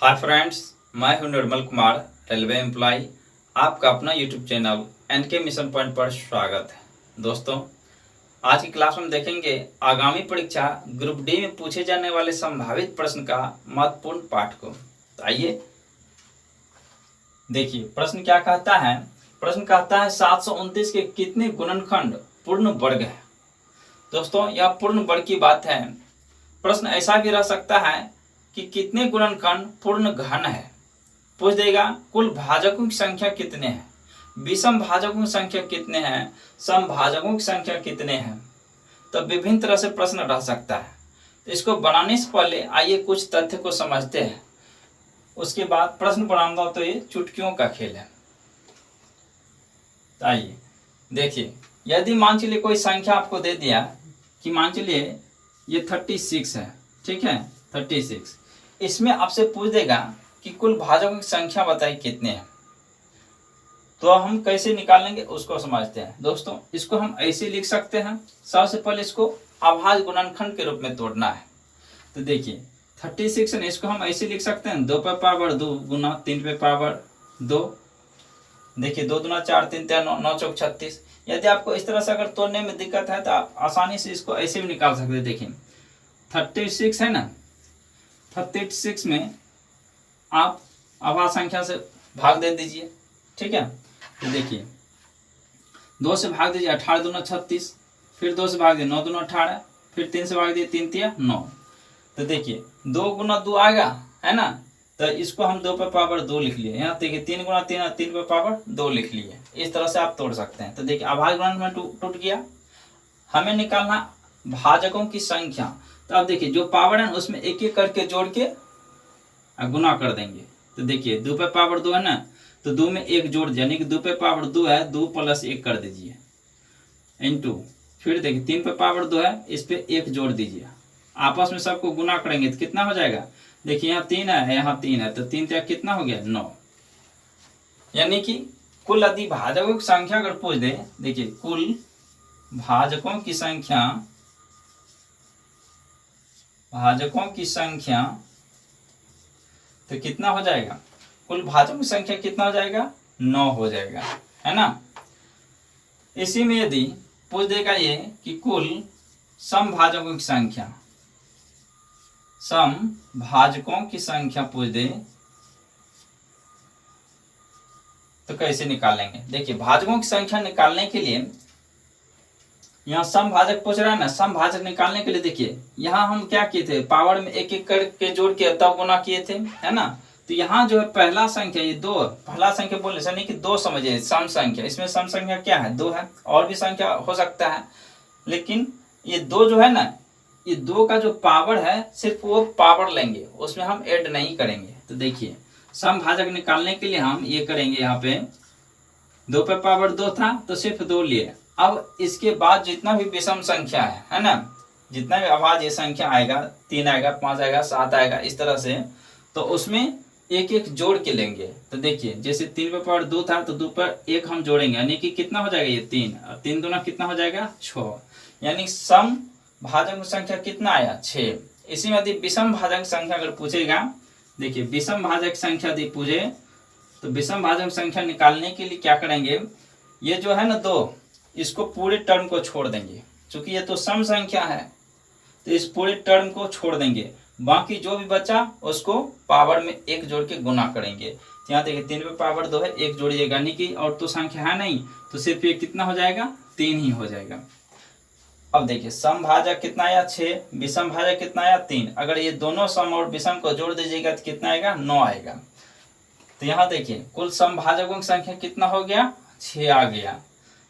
Hi friends, मैं हूं Nirmal Kumar, railway employ. आपका अपना YouTube channel NK mission point पर स्वागत है। दोस्तों, आज की क्लास में देखेंगे आगामी परीक्षा ग्रुप डी में पूछे जाने वाले संभावित प्रश्न का महत्वपूर्ण पाठ को। तो आइए देखिए, प्रश्न क्या कहता है। प्रश्न कहता है 729 के कितने गुणनखंड पूर्ण वर्ग है। दोस्तों, यह पूर्ण वर्ग की बात है। प्रश्न ऐसा भी रह सकता है कि कितने गुणनखंड पूर्ण घन है। पूछ देगा कुल भाजकों की संख्या कितने हैं, विषम भाजकों की संख्या कितने हैं, समभाजकों की संख्या कितने हैं। तो विभिन्न तरह से प्रश्न रह सकता है। तो इसको बनाने से पहले आइए कुछ तथ्य को समझते हैं, उसके बाद प्रश्न बनाऊंगा। तो ये चुटकियों का खेल है। तो आइए देखिए, यदि मान चलिए कोई संख्या आपको दे दिया कि मान चलिए ये 36 है, ठीक है 36। इसमें आपसे पूछ देगा कि कुल भाजकों की संख्या बताइए कितने हैं। तो हम कैसे निकालेंगे उसको समझते हैं। दोस्तों, इसको हम ऐसे लिख सकते हैं। सबसे पहले इसको अभाज्य गुणनखंड के रूप में तोड़ना है। तो देखिए 36 है, इसको हम ऐसे लिख सकते हैं 2 पे पावर 2 गुना 3 पे पावर 2। देखिए 2 दूना 4 3 3 9 चौक 36। यदि आपको इस तरह से अगर तोड़ने में दिक्कत है तो आप आसानी से इसको ऐसे भी निकाल सकते हैं। देखिए 36 है ना, 36 में आप अभाज्य संख्या से भाग दे दीजिए, ठीक है। तो देखिए 2 से भाग दीजिए 18 दूना 36, फिर 2 से भाग दिए 9 दूना 18, फिर 3 से भाग दिए 3 तिया 9। तो देखिए 2 गुना 2 आएगा, है ना। तो इसको हम 2 पे पावर 2 लिख लिए। यहाँ देखिए 3 गुना 3 3 पे पावर 2 लिख लिए। इस तरह से आप तोड़ सकते हैं। तो देखिए अभाज्य गुणन में टूट गया। हमें निकालना भाजकों की संख्या। तो अब देखिए जो पावर है उसमें एक एक करके जोड़ के गुना कर देंगे। तो देखिए 2 पे पावर 2 है ना, तो 2 में 1 जोड़ दिया, यानी कि 2 पे पावर 2 है, 2 प्लस 1 कर दीजिए इनटू। फिर देखिए 3 पे पावर 2 है, इस पे 1 जोड़ दीजिए। आपस में सबको गुना करेंगे तो कितना हो जाएगा। देखिए यहाँ 3 है, यहाँ 3 है, तो 3 त्या कितना हो गया 9। यानी कि कुल यदि भाजकों की संख्या अगर पूछ दे, देखिए कुल भाजकों की संख्या, तो कितना हो जाएगा। कुल भाजकों की संख्या कितना हो जाएगा 9 हो जाएगा, है ना। इसी में यदि पूछ देगा ये कि कुल समभाजकों की संख्या पूछ दे तो कैसे निकालेंगे। देखिए भाजकों की संख्या निकालने के लिए यहाँ समभाजक पूछ रहा है ना, समभाजक निकालने के लिए देखिए यहाँ हम क्या किए थे, पावर में एक एक करके जोड़ के तब गुना किए थे, है ना। तो यहाँ जो है पहला संख्या ये 2, पहला संख्या बोले नहीं कि 2 समझिए सम संख्या। इसमें सम संख्या क्या है 2 है, और भी संख्या हो सकता है, लेकिन ये 2 जो है ना, ये 2 का जो पावर है सिर्फ वो पावर लेंगे, उसमें हम ऐड नहीं करेंगे। तो देखिए समभाजक निकालने के लिए हम ये करेंगे, यहाँ पे 2 पे पावर 2 था तो सिर्फ 2 लिए। अब इसके बाद जितना भी विषम संख्या है ना, जितना भी अभाज्य संख्या आएगा, 3 आएगा 5 आएगा 7 आएगा, इस तरह से, तो उसमें एक एक जोड़ के लेंगे। तो देखिए जैसे 3 पे पावर 2 था तो 2 पर 1 हम जोड़ेंगे, यानी कि कितना हो जाएगा ये 3, और 3 दूना कितना हो जाएगा 6। यानी सम भाजक संख्या कितना आया 6। इसी में यदि विषम भाजक संख्या अगर पूछेगा, देखिए विषम भाजक संख्या यदि पूछे तो विषम भाजक संख्या निकालने के लिए क्या करेंगे, ये जो है ना 2, इसको पूरे टर्म को छोड़ देंगे। चूंकि ये तो सम संख्या है तो इस पूरे टर्म को छोड़ देंगे, बाकी जो भी बचा उसको पावर में 1 जोड़ के गुना करेंगे। तो यहाँ देखिए 3 पे पावर 2 है, 1 जोड़िएगा, यानी कि और तो संख्या है नहीं, तो सिर्फ ये कितना हो जाएगा 3 ही हो जाएगा। अब देखिए सम भाजक कितना आया 6, विषम भाजक कितना आया 3। अगर ये दोनों सम और विषम को जोड़ दीजिएगा तो कितना आएगा 9 आएगा। तो यहाँ देखिए कुल सम भाजकों की संख्या कितना हो गया 6 आ गया।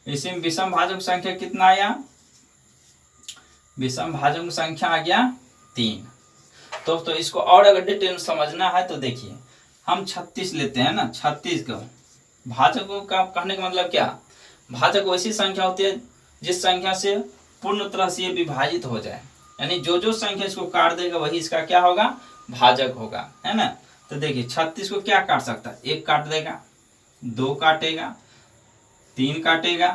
इसी में विषम भाजक संख्या कितना आया, विषम भाजक की संख्या आ गया 3। तो इसको और अगर डिटेल समझना है तो देखिए हम 36 लेते हैं ना, 36 का भाजकों का कहने का मतलब क्या, भाजक वैसी संख्या होती है जिस संख्या से पूर्ण तरह से ये विभाजित हो जाए, यानी जो जो संख्या इसको काट देगा वही इसका क्या होगा भाजक होगा, है ना। तो देखिए 36 को क्या काट सकता है, 1 काट देगा, 2 काटेगा, 3 काटेगा,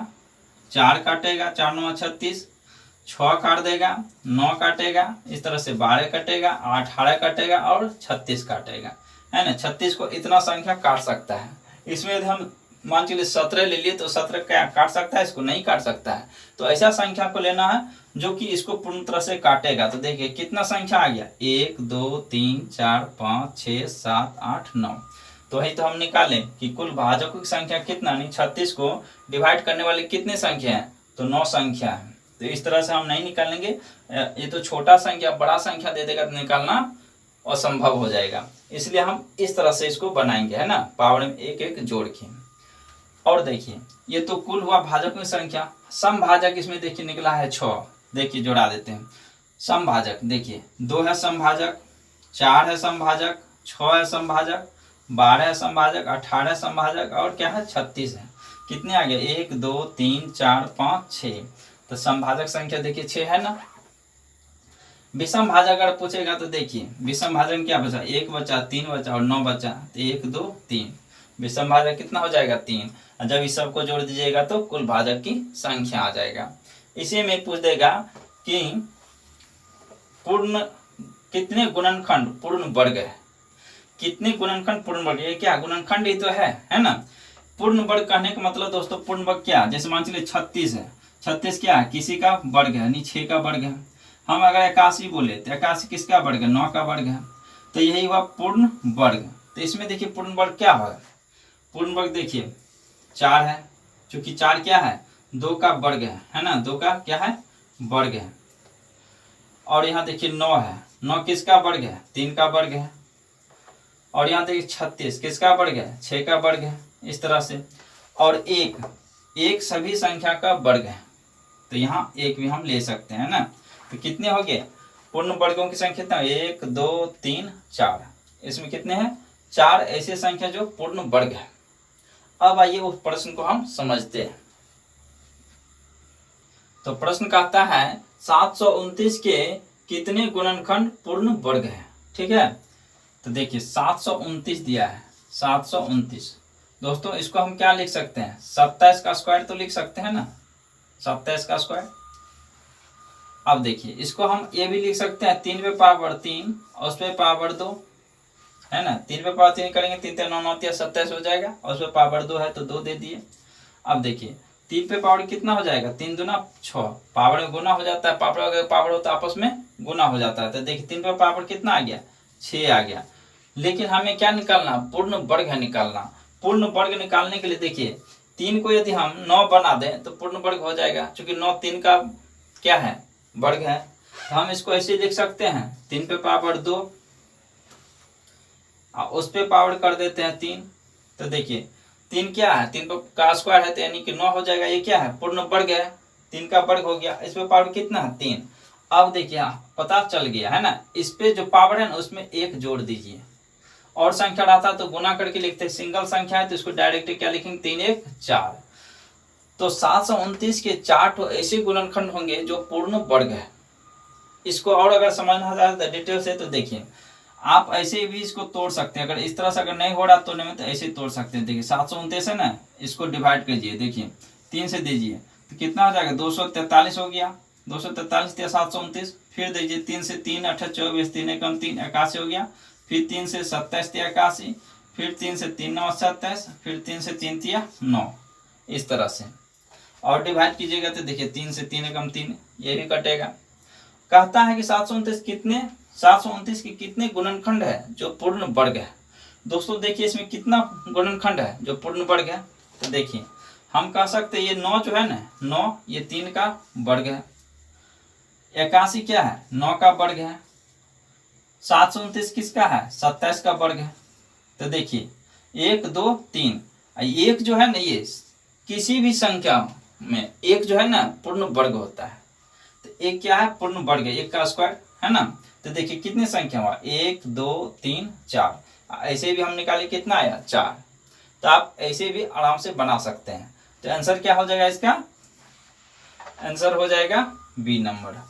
4 काटेगा, 4 9 36, 6 काट देगा, 9 काटेगा, इस तरह से 12 कटेगा, 18 कटेगा और 36 काटेगा, है ना, 36 को इतना संख्या काट सकता है। इसमें यदि हम मान चलिए 17 ले लिए तो 17 क्या काट सकता है, इसको नहीं काट सकता है। तो ऐसा संख्या को लेना है जो कि इसको पूर्ण तरह से काटेगा। तो देखिए कितना संख्या आ गया, 1 2 3 4 5 6 7 8 9। तो वही तो हम निकालें कि कुल भाजकों की संख्या कितना, नहीं 36 को डिवाइड करने वाली कितनी संख्या है, तो 9 संख्या है। तो इस तरह से हम नहीं निकालेंगे, ये तो छोटा संख्या बड़ा संख्या दे देगा तो निकालना असंभव हो जाएगा। इसलिए हम इस तरह से इसको बनाएंगे, है ना, पावर में एक एक जोड़ के। और देखिए ये तो कुल हुआ भाजकों की संख्या। सम भाजक इसमें देखिए निकला है 6। देखिए जोड़ा देते हैं। सम भाजक देखिए 2 है सम भाजक, 4 है सम भाजक, 6 है सम भाजक, 12 है सम भाजक, 18 सम भाजक और क्या है 36 है। कितने आ गए, 1 2 3 4 5 6। तो सम भाजक संख्या देखिए 6 है ना। विषम भाजक अगर पूछेगा तो देखिए विषम भाजक में क्या बचा, 1 बचा, 3 बचा और 9 बचा। तो 1 2 3 विषम भाजक कितना हो जाएगा, 3। जब इस सब को जोड़ दीजिएगा तो कुल भाजक की संख्या आ जाएगा। इसी में पूछ देगा कि पूर्ण कितने गुणनखंड पूर्ण वर्ग है, कितने गुणनखंड पूर्ण वर्ग, ये क्या गुणनखंड ही तो है ना। पूर्ण वर्ग कहने का मतलब दोस्तों पूर्ण वर्ग क्या, जैसे मान चलिए 36 है, 36 क्या है, किसी का वर्ग है, यानी 6 का वर्ग है। हम अगर 81 बोले तो 81 किसका वर्ग है, 9 का वर्ग है। तो यही हुआ पूर्ण वर्ग। तो इसमें देखिए पूर्ण वर्ग क्या है, पूर्ण वर्ग देखिए 4 है, क्योंकि 4 क्या है, 2 का वर्ग है ना, 2 का क्या है वर्ग है। और यहाँ देखिए 9 है, 9 किसका वर्ग है, 3 का वर्ग है। और यहाँ देखिए 36 किसका वर्ग है, 6 का वर्ग है। इस तरह से। और एक सभी संख्या का वर्ग है, तो यहाँ एक भी हम ले सकते हैं ना। तो कितने हो गए पूर्ण वर्गों की संख्या, 1 2 3 4। इसमें कितने हैं, 4 ऐसे संख्या जो पूर्ण वर्ग है। अब आइए उस प्रश्न को हम समझते हैं। तो प्रश्न कहता है 729 के कितने गुणनखंड पूर्ण वर्ग है। ठीक है, तो देखिए 729 दिया है, 729। दोस्तों इसको हम क्या लिख सकते हैं, 27 का स्क्वायर तो लिख सकते हैं ना, 27 का स्क्वायर। अब देखिए इसको हम ये भी लिख सकते हैं 3 पे पावर 3 और उस पे पावर 2, है ना। 3 पे पावर 3 करेंगे, 3 3 9 9 27 हो जाएगा और उस पे पावर 2 है तो 2 दे दिए। अब देखिए 3 पे पावर कितना हो जाएगा, 3 दूना 6, पावर में गुना हो जाता है, पावर होता है आपस में गुना हो जाता है। तो देखिए 3 पे पावर कितना आ गया, 6 आ गया। लेकिन हमें क्या निकालना, पूर्ण वर्ग है निकालना। पूर्ण वर्ग निकालने के लिए देखिए 3 को यदि हम 9 बना दें तो पूर्ण वर्ग हो जाएगा, क्योंकि 9 3 का क्या है वर्ग है। तो हम इसको ऐसे लिख सकते हैं 3 पे पावर 2 और उस पे पावर कर देते हैं 3। तो देखिए 3 क्या है, 3 का स्क्वायर है तो यानी कि 9 हो जाएगा। ये क्या है पूर्ण वर्ग है, 3 का वर्ग हो गया। इस पे पावर कितना है 3। अब देखिए पता चल गया है ना, इस पे जो पावर है ना उसमें 1 जोड़ दीजिए। और संख्या रहता तो गुना करके लिखते, सिंगल संख्या है तो इसको डायरेक्ट क्या लिखेंगे, 3 1 4। तो 729 के 4 ऐसे गुणनखंड होंगे जो पूर्ण वर्ग है। इसको और अगर समझना चाहते डिटेल से तो देखिए आप ऐसे भी इसको तोड़ सकते हैं। अगर इस तरह से अगर नहीं हो रहा तोड़ने में तो ऐसे तोड़ सकते हैं। देखिए 729 है ना, इसको डिवाइड कीजिए, देखिए 3 से दीजिए तो कितना हो जाएगा, 243 हो गया। 243 या 729, फिर दीजिए 3 से 3 8 24, 3 एकम 3 81 हो गया। फिर 3 से 27 81, फिर 3 से 3 9 27, फिर 3 से 3 3 9। इस तरह से और डिवाइड कीजिएगा तो देखिए 3 से 3 एकम 3, ये भी कटेगा। कहता है कि 729 के कितने गुणनखंड है जो पूर्ण वर्ग है। दोस्तों देखिए इसमें कितना गुणनखंड है जो पूर्ण वर्ग है। तो देखिए हम कह सकते हैं ये 9 जो है ना, 9 ये 3 का वर्ग है। 81 क्या है, 9 का वर्ग है। 729 किसका है, 27 का वर्ग है। तो देखिए 1 2 3, एक जो है ना ये किसी भी संख्या में एक जो है ना पूर्ण वर्ग होता है। तो एक क्या है पूर्ण वर्ग है, 1 का स्क्वायर है ना। तो देखिए कितनी संख्या हुआ, 1 2 3 4। ऐसे भी हम निकाले कितना आया 4। तो आप ऐसे भी आराम से बना सकते हैं। तो आंसर क्या हो जाएगा इसका, आंसर हो जाएगा बी नंबर।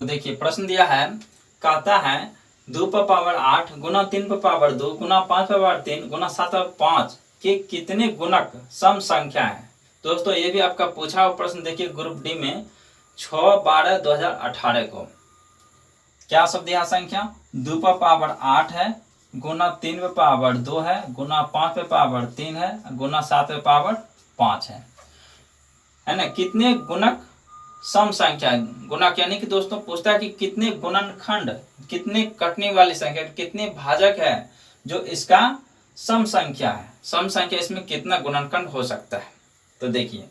तो देखिए प्रश्न दिया है, कहता है 2 पर पावर 8 गुना 3 पर पावर 2 गुना 5 पर पावर 3 गुना 7 पर 5 के कितने गुणक सम संख्या है। दोस्तों ये भी आपका पूछा हुआ प्रश्न देखिए ग्रुप डी में 6/12/2018 को। क्या शब्द यह संख्या 2 पे पावर 8 है, गुना 3 पे पावर 2 है, गुना 5 पे पावर 3 है, गुना 7 पे पावर 5 है ना। कितने गुणक सम संख्या है, गुणक यानी कि दोस्तों पूछता है कि कितने गुणनखंड, कितने कटने वाली संख्या, कितने भाजक है जो इसका सम संख्या है। सम संख्या इसमें कितना गुणनखंड हो सकता है। तो देखिए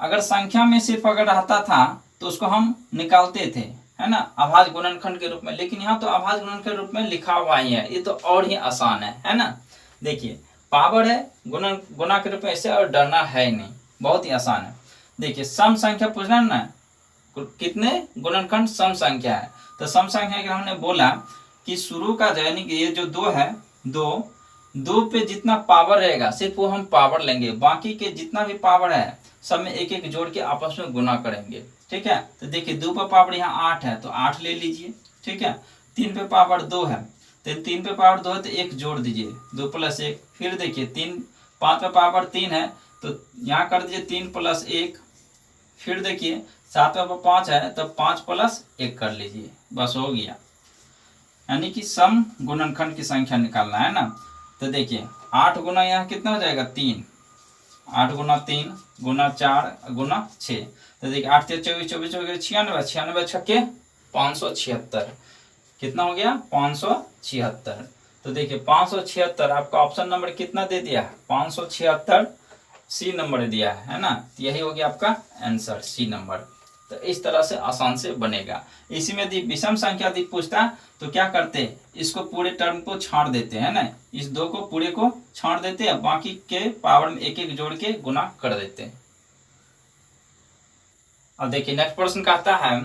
अगर संख्या में सिर्फ अगर रहता था तो उसको हम निकालते थे, है ना, अभाज्य गुणनखंड के रूप में, लेकिन यहाँ तो अभाज्य गुणनखंड के रूप में लिखा हुआ ही है, ये तो और ही आसान है ना। देखिए पावर है, गुणा के रूप में ऐसे, और डरना है ही नहीं, बहुत ही आसान है। देखिए सम संख्या पूछना है ना, कितने गुणनखंड सम संख्या है। तो सम संख्या के हमने बोला कि शुरू का यानी कि ये जो 2 है, दो पे जितना पावर रहेगा सिर्फ वो हम पावर लेंगे, बाकी के जितना भी पावर है सब में एक एक जोड़ के आपस में गुना करेंगे, ठीक है। तो देखिए 2 पे पावर यहाँ 8 है तो 8 ले लीजिए, ठीक है। 3 पे पावर 2 है तो 3 पे पावर 2 है तो 1 जोड़ दीजिए, 2 + 1। फिर देखिए 5 पे पावर 3 है तो यहाँ कर दीजिए 3 + 1। फिर देखिए 7 पे 5 है तो 5 + 1 कर लीजिए, बस हो गया। यानी कि सम गुणनखंड की संख्या निकालना है ना। तो देखिए 8 गुना यहाँ कितना हो जाएगा 3, 8 गुना 3 गुना 4 गुना 6। तो देखिए 8 × 24 24 96 96 छक्के 576, कितना हो गया 576। तो देखिए 576 आपका ऑप्शन नंबर कितना दे दिया, 576 सी नंबर दिया है ना। यही हो गया आपका आंसर, सी नंबर। तो इस तरह से आसान से बनेगा। इसी में यदि विषम संख्या यदि पूछता तो क्या करते, इसको पूरे टर्म को छाड़ देते हैं ना, इस 2 को पूरे को छाड़ देते हैं, बाकी के पावर में एक एक जोड़ के गुना कर देते हैं। अब देखिए नेक्स्ट प्रश्न कहता है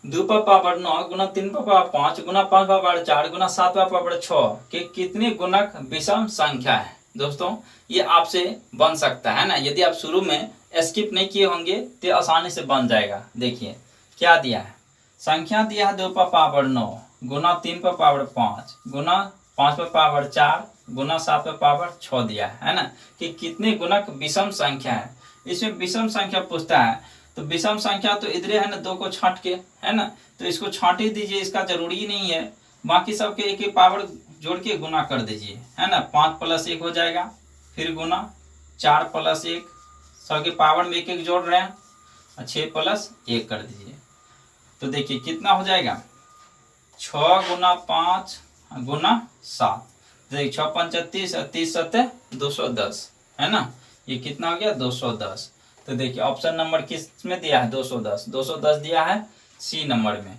2 पे पावर 9 गुना 3 पे पावर 5 गुना 5 पे पावर 4 गुना 7 पे पावर 6 के कितने गुणक विषम संख्या है। दोस्तों ये आपसे बन सकता है ना, यदि आप शुरू में स्किप नहीं किए होंगे तो आसानी से बन जाएगा। देखिए क्या दिया है, संख्या दिया है 2 पे पावर 9 गुना 3 पे पावर 5 गुना 5 पे पावर 4 गुना 7 पे पावर 6 दिया है ना, कि कितने गुणक विषम संख्या है। इसमें विषम संख्या पूछता है तो विषम संख्या तो इधर है ना, 2 को छांट के, है ना, तो इसको छांट ही दीजिए, इसका जरूरी नहीं है, बाकी सबके एक एक पावर जोड़ के गुना कर दीजिए, है ना। 5 + 1 हो जाएगा, फिर गुना 4 + 1, सबके पावर में एक एक जोड़ रहे हैं, 6 + 1 कर दीजिए। तो देखिए कितना हो जाएगा 6 गुना 5 गुना 7, देखिए 6 × 5 = 30 और 30 × 7 = 210, है ना। ये कितना हो गया 210। तो देखिए ऑप्शन नंबर किस में दिया है 210, 210 दिया है सी नंबर में।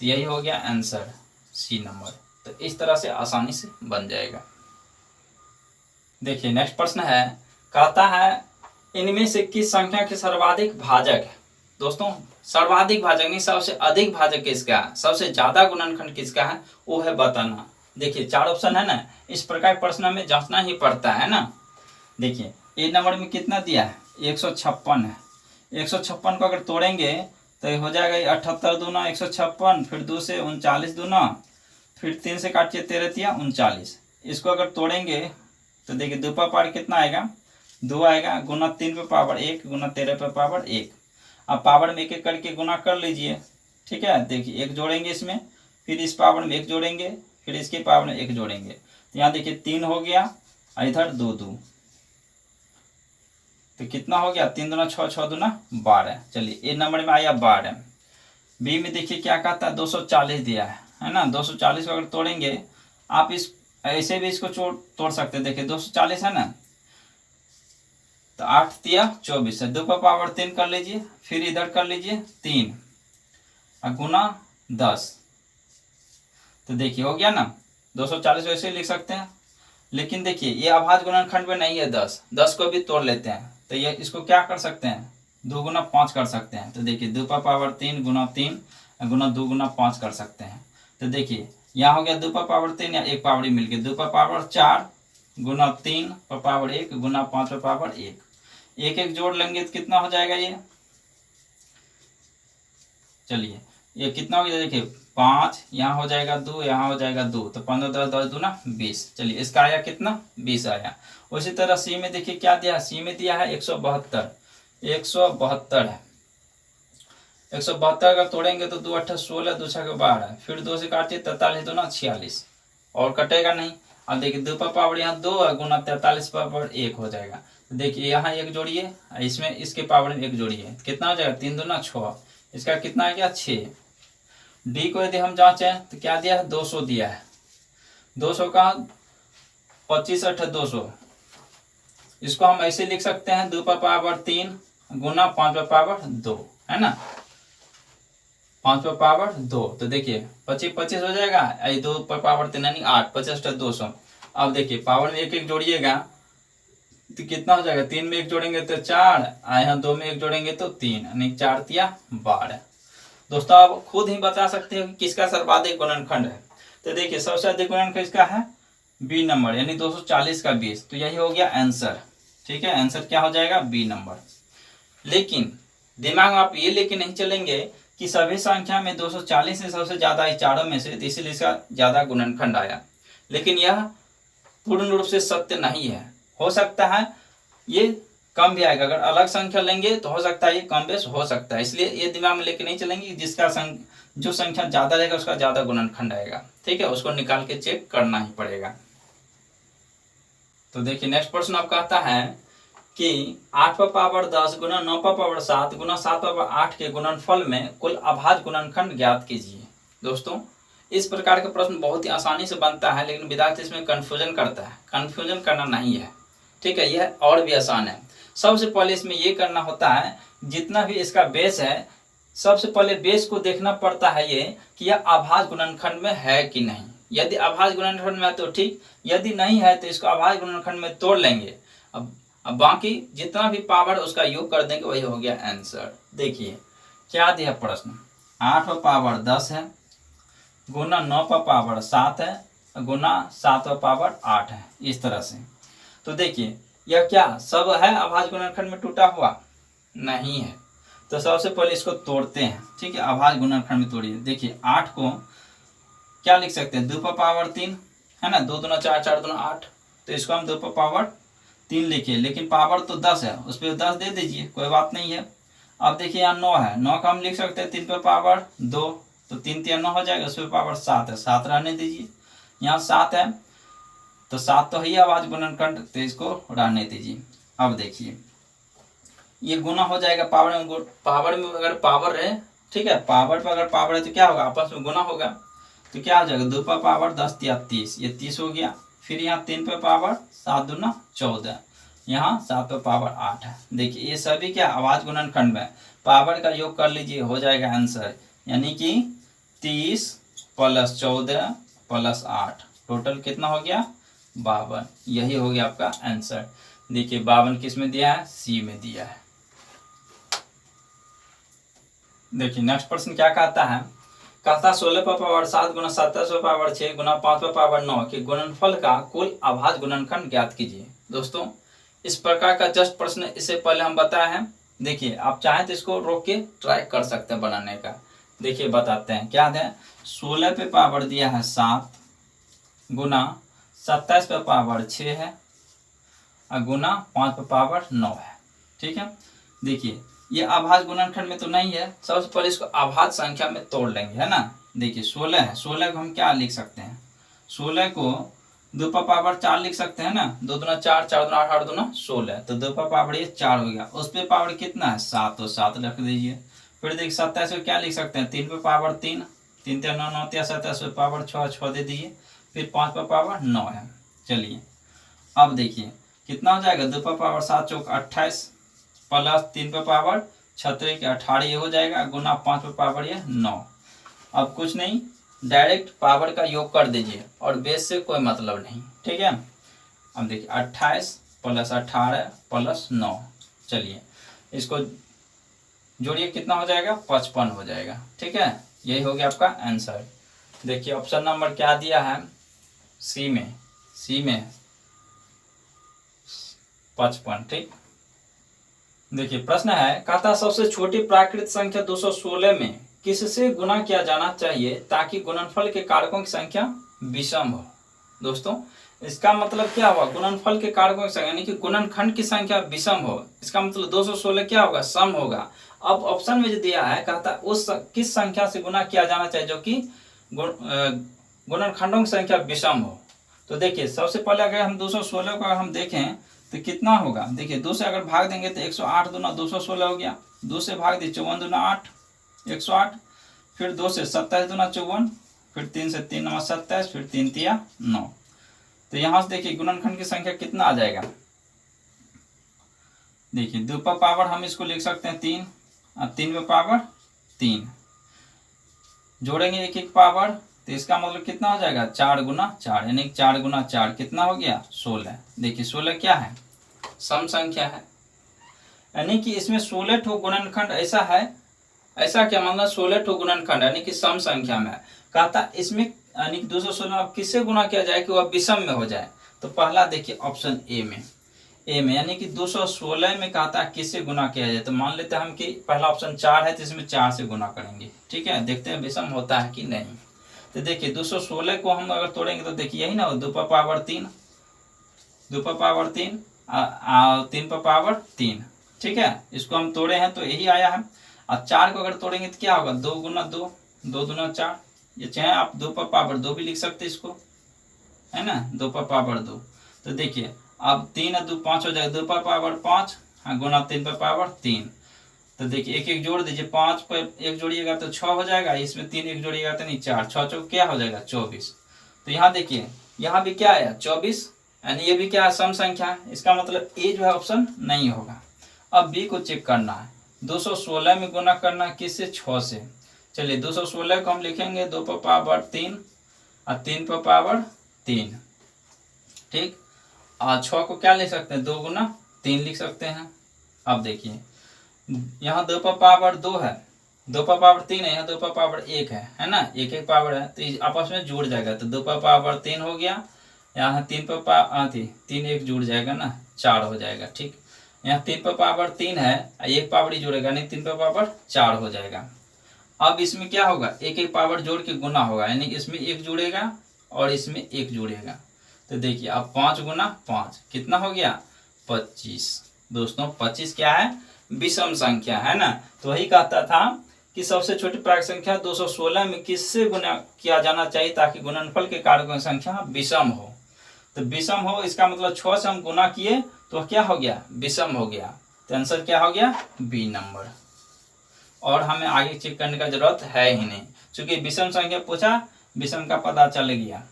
तो यही हो गया आंसर, सी नंबर। तो इस तरह से आसानी से बन जाएगा। देखिए नेक्स्ट प्रश्न है, कहता है इनमें से किस संख्या के सर्वाधिक भाजक है। दोस्तों सर्वाधिक भाजक नहीं, सबसे अधिक भाजक किसका है, सबसे ज्यादा गुणनखंड किसका है, वो है बताना। देखिए 4 ऑप्शन है ना, इस प्रकार प्रश्न में जांचना ही पड़ता है ना। देखिए ए नंबर में कितना दिया है 156 है, 156 को अगर तोड़ेंगे तो हो जाएगा 78 दूना 156, फिर 2 से 39 दूना, फिर 3 से काटिए 13 × 3 = 39। इसको अगर तोड़ेंगे तो देखिए 2 पे पावर कितना आएगा 2 आएगा, गुना 3 पे पावर 1 गुना 13 पे पावर 1। अब पावर में एक एक करके गुना कर लीजिए, ठीक है। देखिए 1 जोड़ेंगे इसमें, फिर इस पावर में 1 जोड़ेंगे, फिर इसके पावर में 1 जोड़ेंगे, तो यहाँ देखिए 3 हो गया, इधर 2 2, तो कितना हो गया 3 दूना 6 6 दूना 12। चलिए ए नंबर में आया 12। बी में देखिए क्या कहता है 240 दिया है ना। 240 को अगर तोड़ेंगे आप इस ऐसे भी इसको तोड़ सकते हैं। देखिए 240 है ना, तो 8 × 3 = 24 है, 2 पे पावर 3 कर लीजिए, फिर इधर कर लीजिए 3 और गुना 10। तो देखिए हो गया ना 240 वैसे लिख सकते हैं, लेकिन देखिए ये अभाज्य गुणनखंड में नहीं है 10 को भी तोड़ लेते हैं, तो ये इसको क्या कर सकते हैं 2 गुना 5 कर सकते हैं। तो देखिए 2 पे पावर 3 गुना 3 गुना 2 गुना 5 कर सकते हैं। तो देखिए यहाँ हो गया 2 पे पावर 3 या एक पावर ही मिल गया, 2 पे पावर 4 गुना 3 पे पावर 1 गुना 5 पे पावर 1, एक एक जोड़ लेंगे तो कितना हो जाएगा ये, चलिए ये कितना हो गया देखिए 5, यहाँ हो जाएगा 2, यहाँ हो जाएगा 2, तो 15 10 10 दूना 20। चलिए इसका आया कितना 20 आया। उसी तरह सी में देखिए क्या दिया, सी में दिया है 172 है, 172 अगर तोड़ेंगे तो 2 8 16, 2 6 12, फिर 2 से काटिए 43 2 46 और कटेगा नहीं। अब देखिए 2 पर पावर यहाँ 2 है, गुना 43 पर पावर 1 हो जाएगा। तो देखिए यहाँ 1 जोड़िए, इसमें इसके पावर में 1 जोड़िए, कितना हो जाएगा 3 2 6, इसका कितना है क्या 6। डी को यदि हम जांचे तो क्या दिया है 200 दिया है, 200 का 25 8 200, इसको हम ऐसे लिख सकते हैं 2 पर पावर 3 गुना 5 पर पावर 2, है ना, 5 पर पावर 2। तो देखिए 25 25 हो जाएगा, 2 पर पावर 3 यानी 8, 25 200। अब देखिए पावर में 1 1 जोड़िएगा तो कितना हो जाएगा, 3 में 1 जोड़ेंगे तो 4, यहाँ 2 में 1 जोड़ेंगे तो 3, यानी 4 तिया 12। दोस्तों आप खुद ही बता सकते हो कि किसका सर्वाधिक गुणनखंड है। तो देखिए सबसे अधिक गुणनखंड इसका है बी नंबर, यानी 240 का 20। तो यही हो गया आंसर। ठीक है, आंसर क्या हो जाएगा बी नंबर। लेकिन दिमाग में आप ये लेके नहीं चलेंगे कि सभी संख्या में 240 से सबसे ज्यादा है चारों में से, इसलिए इसका ज्यादा गुणनखंड आया। लेकिन यह पूर्ण रूप से सत्य नहीं है, हो सकता है ये कम भी आएगा। अगर अलग संख्या लेंगे तो हो सकता है ये कम बेस हो सकता है, इसलिए ये दिमाग में लेके नहीं चलेंगे कि जिसका जो संख्या ज्यादा रहेगा उसका ज्यादा गुणनखंड आएगा। ठीक है, उसको निकाल के चेक करना ही पड़ेगा। तो देखिए नेक्स्ट प्रश्न आप कहता है कि 8 पर पावर 10 गुना 9 पर पावर 7 गुना 7 पर पावर 8 के गुणनफल में कुल अभाज्य गुणनखंड ज्ञात कीजिए। दोस्तों इस प्रकार का प्रश्न बहुत ही आसानी से बनता है, लेकिन विद्यार्थी इसमें कंफ्यूजन करता है। कंफ्यूजन करना नहीं है, ठीक है, यह और भी आसान है। सबसे पहले इसमें यह करना होता है, जितना भी इसका बेस है सबसे पहले बेस को देखना पड़ता है ये कि यह अभाज्य गुणनखंड में है कि नहीं। यदि अभाज्य गुणनखंड में है तो ठीक, यदि नहीं है तो इसको अभाज्य गुणनखंड में तोड़ लेंगे। अब बाकी जितना भी पावर उसका योग कर देंगे, वही हो गया आंसर। देखिए क्या दिया प्रश्न, 8 पर पावर 10 है गुना 9 पर पावर 7 है गुना 7 पर पावर 8 है, इस तरह से। तो देखिए यह क्या सब है अभाज्य गुणनखंड में टूटा हुआ? नहीं है। तो सबसे पहले इसको तोड़ते हैं। ठीक है, अभाज्य गुणनखंड में तोड़िए। देखिए 8 को क्या लिख सकते हैं, 2 पर पावर 3 है ना, 2 दूना 4 4 दूना 8, तो इसको हम 2 पर पावर 3 लिखिए। लेकिन पावर तो 10 है, उस पर 10 दे दीजिए, कोई बात नहीं है। अब देखिए यहाँ 9 है, 9 का हम लिख सकते हैं 3 पर पावर 2, तो 3 3 9 हो जाएगा, उस पर पावर 7 है, 7 रहने दीजिए। यहाँ 7 है तो 7 तो है अभाज्य गुणनखंड, तो इसको रहने दीजिए। अब देखिए ये गुना हो जाएगा पावर में, पावर में अगर पावर है, ठीक है, पावर पर अगर पावर है तो क्या होगा, आपस में गुना होगा। तो क्या हो जाएगा, 2 पर पावर 10 या 30, ये 30 हो गया। फिर यहाँ 3 पर पावर 7 दूना 14, यहाँ 7 पर पावर 8 है। देखिए ये सभी क्या अभाज्य गुणनखंड में, पावर का योग कर लीजिए, हो जाएगा आंसर, यानी कि 30 + 14 + 8, टोटल कितना हो गया 52। यही हो गया आपका आंसर। देखिए 52 किस में दिया है, सी में दिया है। देखिए नेक्स्ट प्रश्न क्या कहता है, कहता 16 पर पावर 7 गुना 27 पर पावर 6 गुना 5 पर पावर 9 के गुणनफल का कुल अभाज्य गुणनखंड ज्ञात कीजिए। दोस्तों इस प्रकार का जस्ट प्रश्न इससे पहले हम बताए हैं। देखिए आप चाहें तो इसको रोक के ट्राई कर सकते हैं बनाने का। देखिए बताते हैं क्या है, 16 पे पावर दिया है 7 गुना 27 पे पावर 6 है और गुना 5 पे पावर 9 है। ठीक है, देखिए ये अभाज्य गुणनखंड में तो नहीं है, सबसे पहले इसको अभाज्य संख्या में तोड़ लेंगे, है ना। देखिए 16 है, 16 को हम क्या लिख सकते हैं, 16 को 2 पर पावर 4 लिख सकते हैं ना, 2 दूना 4 4 दूना 8 8 दूना 16, तो 2 पर पावर ये 4 हो गया। उस पर पावर कितना है 7, तो 7 रख दीजिए। फिर देखिए 27 को क्या लिख सकते हैं, 3 पर पावर 3 3 3 9 9 27 पर पावर 6 6 दे दीजिए। फिर 5 पर पावर 9 है। चलिए अब देखिए कितना हो जाएगा, 2 पर पावर 7 चौक 28 प्लस 3 पर पावर 36 के 18, ये हो जाएगा गुना 5 पर पावर ये 9। अब कुछ नहीं, डायरेक्ट पावर का योग कर दीजिए और बेस से कोई मतलब नहीं। ठीक है, अब देखिए 28 + 18 + 9, चलिए इसको जोड़िए, कितना हो जाएगा 55 हो जाएगा। ठीक है, यही हो गया आपका आंसर। देखिए ऑप्शन नंबर क्या दिया है, सी में 55। ठीक, देखिए प्रश्न है, कहता सबसे छोटी प्राकृत संख्या 216 में किससे गुना किया जाना चाहिए ताकि गुणनफल के कारकों की संख्या विषम हो। दोस्तों इसका मतलब क्या हुआ, गुणनफल के कारकों की संख्या यानी कि गुणनखंड की संख्या विषम हो, इसका मतलब 216 क्या होगा, सम होगा। अब ऑप्शन में जो दिया है कहता है किस संख्या से गुना किया जाना चाहिए जो कि गुणनखंडों की संख्या विषम हो। तो देखिए सबसे पहले अगर हम 216 को अगर हम देखें तो कितना होगा, देखिए 2 से अगर भाग देंगे तो 108 दूना 216 हो गया, 2 से भाग दिए 54 दूना 8 108, फिर 2 से 27 दूना 54, फिर 3 से 3 नवा 27, फिर 3 तिया 9। तो यहाँ से देखिए गुणनखंड की संख्या कितना आ जाएगा, देखिए 2 पर पावर हम इसको लिख सकते हैं 3 और 3 पर पावर 3, जोड़ेंगे एक एक पावर तो इसका मतलब कितना हो जाएगा 4 गुना 4, यानी 4 गुना 4 कितना हो गया 16। देखिए 16 क्या है, सम संख्या है, यानी कि इसमें 16 ठो गुणनखंड ऐसा है, ऐसा क्या मतलब 16 ठो गुणनखंड यानी कि सम संख्या में है। कहता इसमें यानी कि 216 किससे गुना किया जाए कि वह विषम में हो जाए। तो पहला देखिए ऑप्शन ए में यानी कि 216 में कहता है किससे गुना किया जाए। तो मान लेते हैं हम कि पहला ऑप्शन 4 है तो इसमें 4 से गुना करेंगे, ठीक है, देखते हैं विषम होता है कि नहीं। तो देखिए 216 को हम अगर तोड़ेंगे तो देखिए यही ना 2 पर पावर 3, 2 पर पावर 3 3 पर पावर 3, ठीक है, इसको हम तोड़े हैं तो यही आया है। और 4 को अगर तोड़ेंगे तो क्या होगा 2 गुना 2, 2 दूना 4, ये चाहे आप 2 पर पावर 2 भी लिख सकते इसको, है ना, 2 पर पावर 2। तो देखिए अब 3 और 2 5 हो जाएगा, 2 पर पावर 5 गुना 3 पर पावर 3। तो देखिए एक एक जोड़ दीजिए, 5 पर एक जोड़िएगा तो 6 हो जाएगा, इसमें 3 एक जोड़िएगा तो नहीं 4, 6 चौक क्या हो जाएगा 24। तो यहाँ देखिए यहाँ भी क्या आया 24, यानी ये भी क्या है सम संख्या है, इसका मतलब ए जो है ऑप्शन नहीं होगा। अब बी को चेक करना है, 216 में गुना करना किससे 6 से। चलिए 216 को हम लिखेंगे 2 पर पावर 3 और 3 पर पावर 3, ठीक, और 6 को क्या लिख सकते हैं 2 गुना 3 लिख सकते हैं। अब देखिए यहाँ 2 पर पावर 2 है, 2 पर पावर 3 है, यहाँ 2 पर पावर 1 है ना, एक एक पावर है तो आपस में जुड़ जाएगा। तो 2 पर पावर 3 हो गया, यहाँ 3 पर पावर 3 एक जुड़ जाएगा ना 4 हो जाएगा, ठीक, यहाँ 3 पर पावर 3 है, एक पावर ही जुड़ेगा नहीं 3 पर पावर 4 हो जाएगा। अब इसमें क्या होगा एक एक पावर जोड़ के गुना होगा, यानी इसमें 1 जुड़ेगा और इसमें 1 जुड़ेगा। तो देखिए अब 5 गुना 5 कितना हो गया 25। दोस्तों 25 क्या है विषम संख्या है ना। तो वही कहता था कि सबसे छोटी प्राकृत संख्या 216 में किससे गुना किया जाना चाहिए ताकि गुणनफल के कारकों की संख्या विषम हो। तो विषम हो इसका मतलब 6 से हम गुना किए तो क्या हो गया विषम हो गया। तो आंसर क्या हो गया बी नंबर। और हमें आगे चेक करने का जरूरत है ही नहीं, क्योंकि विषम संख्या पूछा विषम का पता चल गया।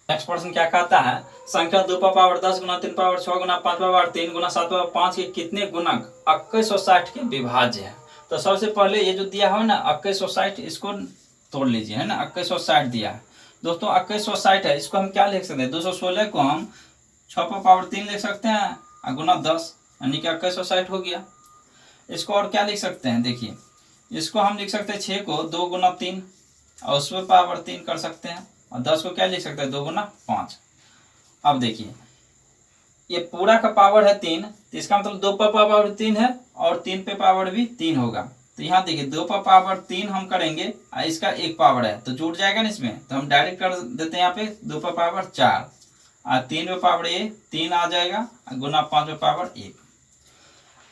नेक्स्ट प्रश्न क्या कहता है, संख्या 2 पर पावर 10 गुना 3 पावर 6 गुना 5 पावर 3 गुना 7 पावर 5 के कितने गुणक 2160 के विभाज्य है। तो सबसे पहले ये जो दिया है ना 2160 इसको तोड़ लीजिए, है ना, 2160 दिया है दोस्तों, 2160 है, इसको हम क्या लिख सकते हैं 216 को हम 6 पर पावर 3 लिख सकते हैं और गुना 10 यानी कि 2160 हो गया। इसको और क्या लिख सकते हैं, देखिए इसको हम लिख सकते हैं 6 को 2 गुना 3 और उस पर पावर 3 कर सकते हैं, और 10 को क्या लिख सकते हैं 2 गुना 5। अब देखिए ये पूरा का पावर है 3, तो इसका मतलब 2 पर पावर 3 है और 3 पे पावर भी 3 होगा। तो यहाँ देखिए 2 पर पावर 3 हम करेंगे और इसका 1 पावर है तो जुड़ जाएगा ना इसमें, तो हम डायरेक्ट कर देते हैं यहाँ पे 2 पर पावर 4 और 3 पे पावर 3 आ जाएगा गुना 5 पे पावर 1।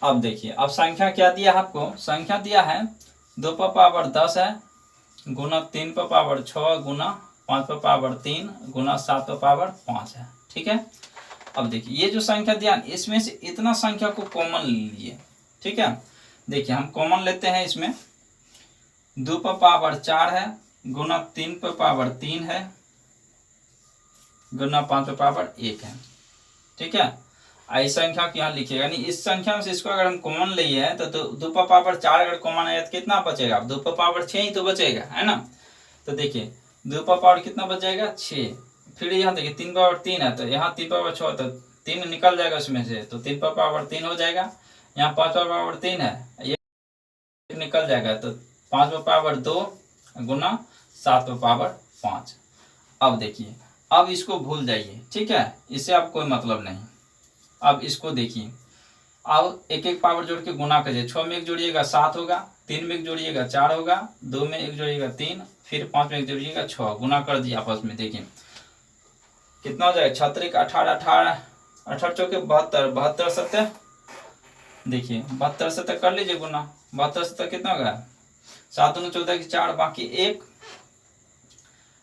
अब देखिए अब संख्या क्या दिया है आपको, संख्या दिया है 2 पर पावर 10 है गुना 3 पर पावर 6 गुना 5 पर पावर 3 गुना 7 पर पावर 5 है, ठीक है। अब देखिए ये जो संख्या दिया इसमें से इतना संख्या को कॉमन लीजिए, ठीक है। देखिए हम कॉमन लेते हैं, इसमें 2 पर पावर 4 है गुना 3 पर पावर 3 है गुना 5 पर पावर 1 है, ठीक है। इस संख्या को यहाँ लिखिएगा, यानी इस संख्या में से इसको अगर हम कॉमन लिए हैं तो 2 पर पावर 4 अगर कॉमन आया तो कितना बचेगा, 2 पर पावर 6 ही तो बचेगा, है ना। तो देखिए 2 पर पावर कितना बच जाएगा 6, फिर यहाँ देखिए 3 पावर 3 है तो यहाँ 3 पावर 6 तो 3 निकल जाएगा उसमें से, तो 3 पर पावर 3 हो जाएगा। यहाँ 5 पर पावर 3 है ये निकल जाएगा तो 5 पर पावर 2 गुना 7 पर पावर 5। अब देखिए अब इसको भूल जाइए, ठीक है, इससे अब कोई मतलब नहीं। अब इसको देखिए अब एक एक पावर जोड़ के गुना करिए, 6 में 1 जोड़िएगा 7 होगा, 3 में 1 जोड़िएगा 4 होगा, 2 में 1 जोड़िएगा 3, फिर 5 में 1 जोड़िएगा 6, गुना कर दिए आपस में। देखिए कितना हो जाएगा 36 18 18 18 चौके 72 72 7 देखिए 72 से तक कर लीजिए गुना, 72 से तक कितना होगा 7 दूनी 14 की 4 बाकी 1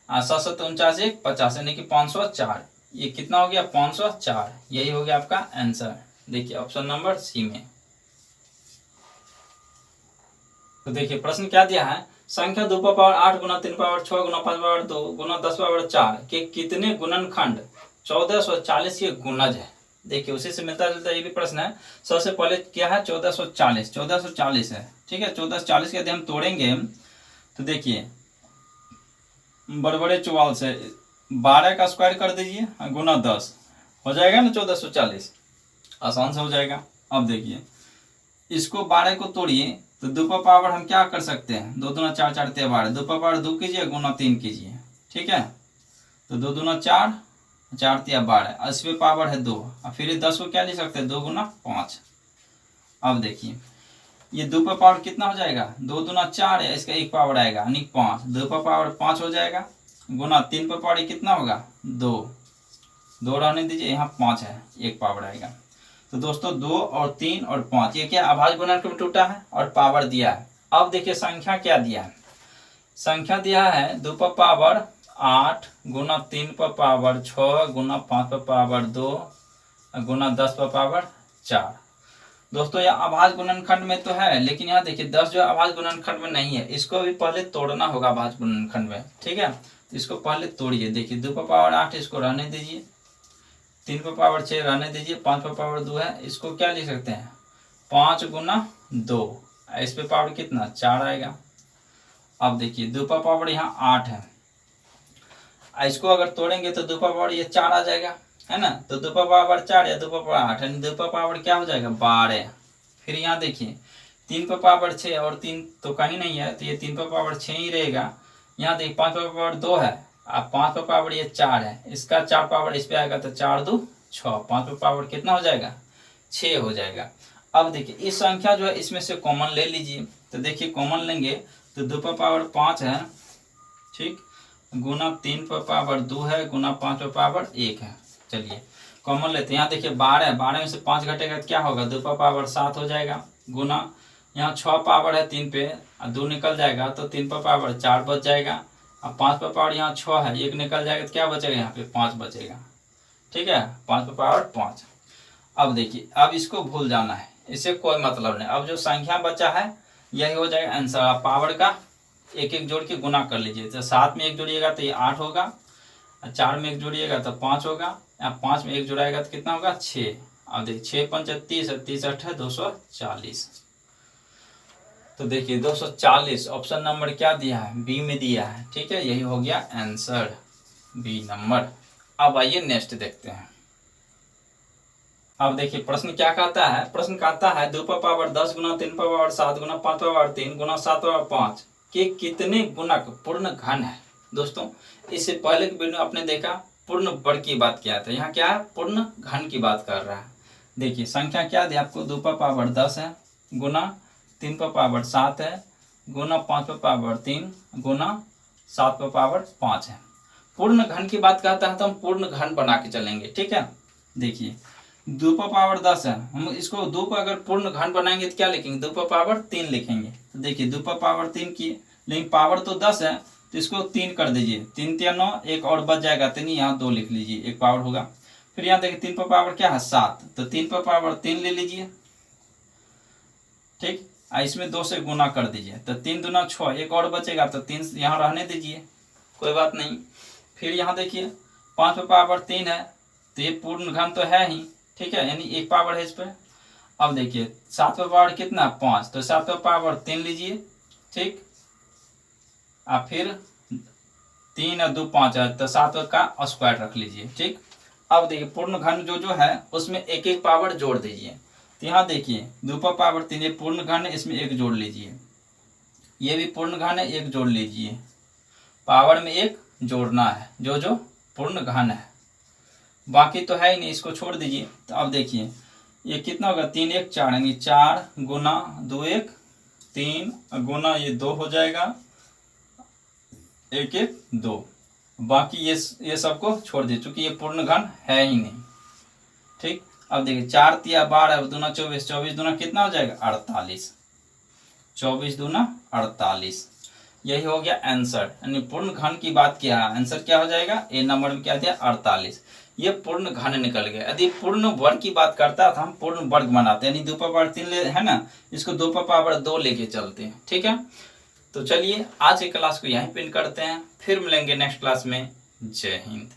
7 7 49 1 50 यानी कि 504। ये कितना हो गया 504, यही हो गया आपका आंसर। देखिए ऑप्शन नंबर सी में। तो देखिए प्रश्न क्या दिया है, संख्या 2 का पावर 8 गुना 3 पावर 6 गुना 5 पावर 2 गुना 10 पावर 4 के कितने गुणनखंड 1440 के गुणज है। देखिए उसी से मिलता जुलता ये भी प्रश्न है। सबसे पहले क्या है 1440 है, ठीक है। 1440 के यदि हम तोड़ेंगे तो देखिए बड़े बड़े 44 से 12 का स्क्वायर कर दीजिए गुना 10 हो जाएगा ना 1440, आसान से हो जाएगा। अब देखिए इसको 12 को तोड़िए तो 2 का पावर हम क्या कर सकते हैं 2 दूना 4 4 3 12, 2 का पावर 2 कीजिए गुना 3 कीजिए, ठीक है। तो 2 दूना 4 4 3 12, इसमें पावर है 2, और फिर 10 को क्या ले सकते हैं 2 गुना 5। अब देखिए ये 2 का पावर कितना हो जाएगा 2 दूना 4 है, इसका 1 पावर आएगा यानी 5, 2 का पावर 5 हो जाएगा गुना 3 का पावर कितना होगा 2 रहने दीजिए, यहाँ 5 है 1 पावर आएगा। तो दोस्तों 2 और 3 और 5 ये क्या अभाज्य गुणनखंड में टूटा है और पावर दिया है। अब देखिए संख्या क्या दिया है, संख्या दिया है 2 पर पावर 8 गुना 3 पर पावर 6 गुना 5 पर पावर 2 गुना 10 पर पावर 4। दोस्तों यह अभाज्य गुणनखंड में तो है, लेकिन यहाँ देखिए 10 जो अभाज्य गुणनखंड में नहीं है, इसको भी पहले तोड़ना होगा अभाज्य गुणनखंड में, ठीक है। तो इसको पहले तोड़िए। देखिए 2 पर पावर 8 इसको रहने दीजिए, 3 पर पावर 6 रहने दीजिए, 5 पर पावर 2 है, इसको क्या लिख सकते हैं 5 गुना 2, इस पे पावर कितना 4 आएगा। अब देखिए 2 पर पावर यहाँ 8 है, इसको अगर तोड़ेंगे तो 2 पर पावर ये 4 आ जाएगा, है ना। तो 2 पर पावर 4 या 2 पर पावर 8 यानी 2 पर पावर क्या हो जाएगा 12। फिर यहाँ देखिए 3 पर पावर 6 और 3 तो कहीं नहीं है, तो ये 3 पर पावर 6 ही रहेगा। यहाँ देखिए 5 पर पावर 2 है, अब 5 पर पावर ये 4 है, इसका 4 पावर इस पे आएगा तो 4 2 6, 5 पर पावर कितना हो जाएगा 6 हो जाएगा। अब देखिए इस संख्या जो है इसमें से कॉमन ले लीजिए। तो देखिए कॉमन लेंगे तो 2 पर पावर 5 है, ठीक, गुना 3 पर पावर 2 है गुना 5 पर पावर 1 है। चलिए कॉमन लेते हैं। यहाँ देखिए 12 में से 5 घटेगा तो क्या होगा 2 पर पावर 7 हो जाएगा, गुना यहाँ 6 पावर है 3 पे, 2 निकल जाएगा तो 3 पर पावर 4 बच जाएगा। अब 5 पर पावर यहाँ 6 है, 1 निकल जाएगा तो क्या बचेगा यहाँ पे 5 बचेगा, ठीक है, 5 पर पावर 5। अब देखिए अब इसको भूल जाना है, इससे कोई मतलब नहीं। अब जो संख्या बचा है यही हो जाएगा आंसर। आप पावर का एक एक जोड़ के गुना कर लीजिए। तो 7 में 1 जोड़िएगा तो ये 8 होगा, 4 में 1 जोड़िएगा तो 5 होगा, या 5 में 1 जोड़ाएगा तो कितना होगा 6। अब देखिए 6 5 30 30 8 240। तो देखिए 240 ऑप्शन नंबर क्या दिया है बी में दिया है, ठीक है, यही हो गया आंसर बी नंबर। अब आइए नेक्स्ट देखते हैं। अब देखिए प्रश्न क्या कहता है, प्रश्न कहता है 2 पर पावर 10 गुना 3 पर पावर 7 गुना 5 पर पावर 3 गुना 7 पर पावर 5 के कितने गुणक पूर्ण घन है। दोस्तों इससे पहले की वीडियो आपने देखा पूर्ण वर्ग की बात किया था, यहाँ क्या है पूर्ण घन की बात कर रहा है। देखिए संख्या क्या दिया आपको 2 पर पावर 10 है गुना 3 पर पावर 7 है गुना 5 पर पावर 3 गुना 7 पर पावर 5 है। पूर्ण घन की बात करता है तो हम पूर्ण घन बना के चलेंगे, ठीक है। देखिए 2 पर पावर 10 है, हम इसको 2 को अगर पूर्ण घन बनाएंगे तो क्या लिखेंगे 2 पर पावर 3 लिखेंगे। तो देखिए 2 पर पावर 3 की, लेकिन पावर तो 10 है तो इसको 3 कर दीजिए, 3 3 9, एक और बच जाएगा 3, यहाँ 2 लिख लीजिए, एक पावर होगा। फिर यहाँ देखिए 3 पर पावर क्या है 7, तो 3 पर पावर 3 ले लीजिए, ठीक, इसमें 2 से गुना कर दीजिए तो 3 दूना 6, एक और बचेगा तो 3 यहाँ रहने दीजिए, कोई बात नहीं। फिर यहाँ देखिए 5 पर पावर 3 है तो ये पूर्ण घन तो है ही, ठीक है, यानी 1 पावर है इस पर। अब देखिए 7 पर पावर कितना 5, तो 7 पर पावर 3 लीजिए, ठीक, अब फिर 3 और 2 5 है तो 7 का स्क्वायर रख लीजिए, ठीक। अब देखिए पूर्ण घन जो है उसमें एक एक पावर जोड़ दीजिए। तो यहाँ देखिए 2 पर पावर 3 ये पूर्ण घन है, इसमें 1 जोड़ लीजिए, ये भी पूर्ण घन है 1 जोड़ लीजिए, पावर में 1 जोड़ना है जो पूर्ण घन है, बाकी तो है ही नहीं, इसको छोड़ दीजिए। तो अब देखिए ये कितना होगा 3 1 4 यानी 4 गुना 2 1 3 गुना ये 2 हो जाएगा 1 1 2, बाकी ये सबको छोड़ दीजिए चूंकि ये पूर्ण घन है ही नहीं, ठीक। अब देखिए 4 तिया 12 दूना 24, 24 दूना कितना हो जाएगा 48, 24 दूना 48। यही हो गया आंसर, यानी पूर्ण घन की बात किया, आंसर क्या हो जाएगा, ए नंबर में क्या दिया 48। ये पूर्ण घन निकल गया। यदि पूर्ण वर्ग की बात करता था हम पूर्ण वर्ग बनाते, यानी 2 पावर 3 ले है ना, इसको 2 पावर 2 लेके चलते हैं, ठीक है। तो चलिए आज के क्लास को यहीं पिन करते हैं, फिर मिलेंगे नेक्स्ट क्लास में। जय हिंद।